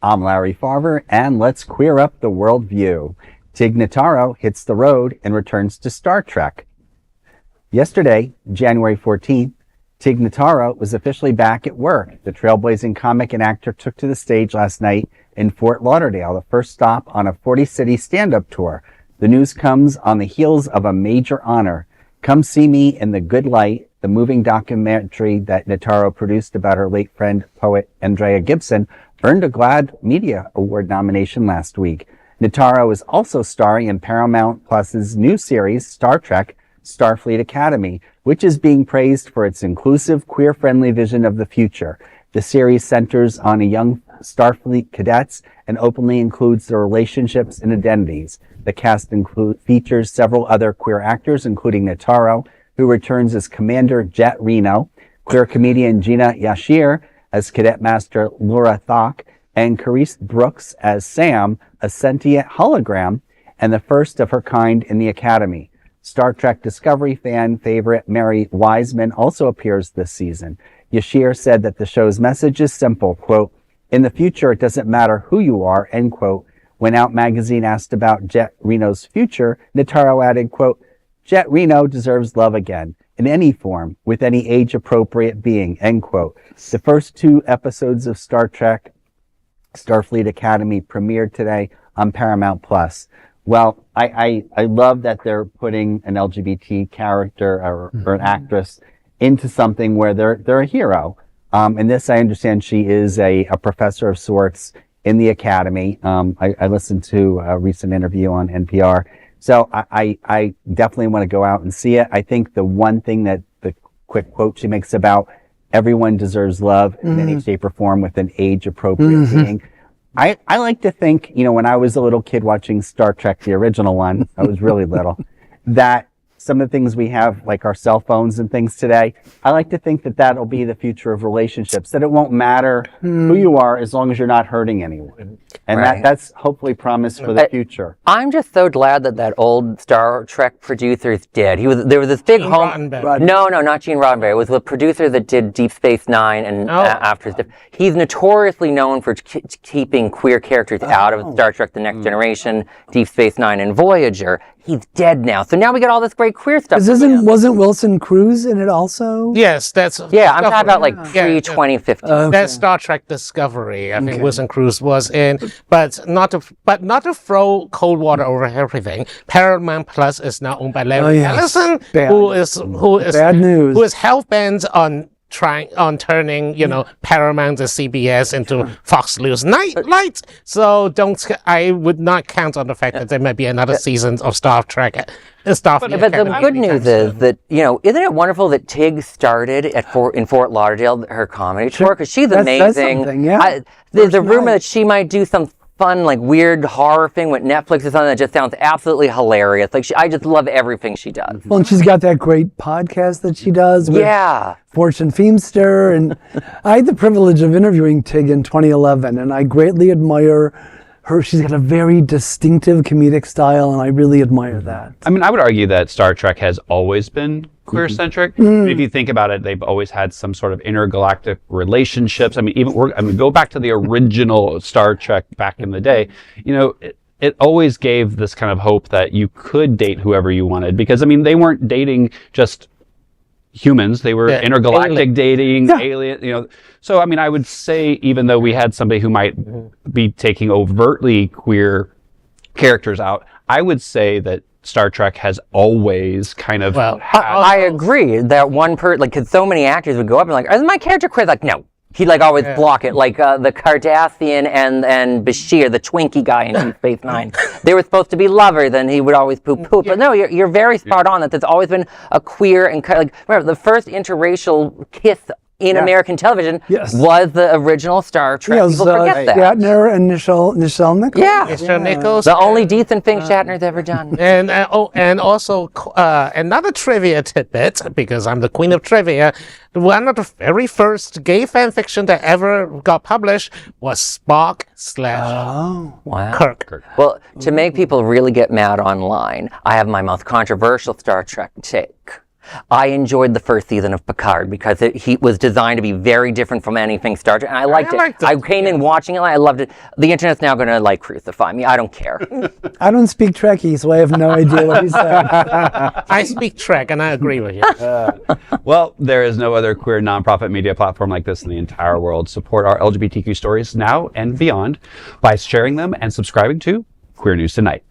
I'm Larry Farver, and let's queer up the worldview. Tig Notaro hits the road and returns to Star Trek. Yesterday, January 14th, Tig Notaro was officially back at work. The trailblazing comic and actor took to the stage last night in Fort Lauderdale, the first stop on a 40-city stand-up tour. The news comes on the heels of a major honor. Come See Me in the Good Light, the moving documentary that Notaro produced about her late friend, poet Andrea Gibson, earned a GLAAD Media Award nomination last week. Notaro is also starring in Paramount Plus's new series, Star Trek, Starfleet Academy, which is being praised for its inclusive, queer-friendly vision of the future. The series centers on a young Starfleet cadets and openly includes their relationships and identities. The cast features several other queer actors, including Notaro, who returns as Commander Jett Reno, queer comedian Gina Yashere as Cadet Master Lura Thok, and Kerrice Brooks as Sam, a sentient hologram, and the first of her kind in the Academy. Star Trek Discovery fan favorite Mary Wiseman also appears this season. Yashere said that the show's message is simple, quote, "In the future, it doesn't matter who you are," end quote. When Out magazine asked about Jett Reno's future, Notaro added, quote, "Jett Reno deserves love again, in any form, with any age-appropriate being," end quote. The first 2 episodes of Star Trek Starfleet Academy premiered today on Paramount Plus. Well, I love that they're putting an LGBT character or an actress into something where they're a hero. In this, I understand she is a professor of sorts in the Academy. I listened to a recent interview on NPR. So I definitely want to go out and see it. I think the one thing that the quick quote she makes about everyone deserves love in any shape or form with an age-appropriate being. I like to think, when I was a little kid watching Star Trek, the original one, I was really little, that some of the things we have, like our cell phones and things today, I like to think that that'll be the future of relationships, that it won't matter who you are as long as you're not hurting anyone. And that's hopefully promise for the future. I'm just so glad that old Star Trek producer is dead. There was this big No, not Gene Roddenberry. It was the producer that did Deep Space Nine and after his death. He's notoriously known for keeping queer characters out of Star Trek The Next Generation, Deep Space Nine, and Voyager. He's dead now. So now we got all this great queer stuff. Wasn't Wilson Cruz in it also? Yes, that's... Yeah, I'm talking about pre-2015. That's Star Trek Discovery. I think Wilson Cruz was in. But not to throw cold water over everything. Paramount Plus is now owned by Larry Ellison, who is bad news. Who is hell-bent on turning, Paramount and CBS into Fox News Lights. So I would not count on the fact that there might be another season of Star Trek. But the good news is that, isn't it wonderful that Tig started in Fort Lauderdale, her comedy tour? Because she's amazing. There's a rumor that she might do some fun, weird horror thing with Netflix or something that just sounds absolutely hilarious. I just love everything she does. Well, and she's got that great podcast that she does with Fortune Feimster. And I had the privilege of interviewing Tig in 2011, and I greatly admire her. She's got a very distinctive comedic style, and I really admire that. I mean, I would argue that Star Trek has always been queer-centric. If you think about it, they've always had some sort of intergalactic relationships. I mean, go back to the original Star Trek back in the day. It always gave this kind of hope that you could date whoever you wanted, because they weren't dating just humans. They were intergalactic dating, alien, So, I would say, even though we had somebody who might be taking overtly queer characters out, I would say that Star Trek has always kind of I agree that one because so many actors would go up and is my character queer? No. He'd always block it. The Cardassian and Bashir, the Twinkie guy in Deep Space Nine. They were supposed to be lovers, and he would always poop. But no, you're very spot on that there's always been a queer and remember the first interracial kiss in American television was the original Star Trek. People forget that. Shatner and Nichelle Nichols. Nichols. The only decent thing Shatner's ever done. And also another trivia tidbit, because I'm the queen of trivia. One of the very first gay fan fiction that ever got published was Spock / Kirk. Well, to make people really get mad online, I have my most controversial Star Trek take. I enjoyed the first season of Picard because he was designed to be very different from anything Star Trek, and I liked it. I came in watching it, I loved it. The internet's now going to like crucify me. I don't care. I don't speak Trekkie, so I have no idea what he said. I speak Trek, and I agree with you. Well, there is no other queer nonprofit media platform like this in the entire world. Support our LGBTQ stories now and beyond by sharing them and subscribing to Queer News Tonight.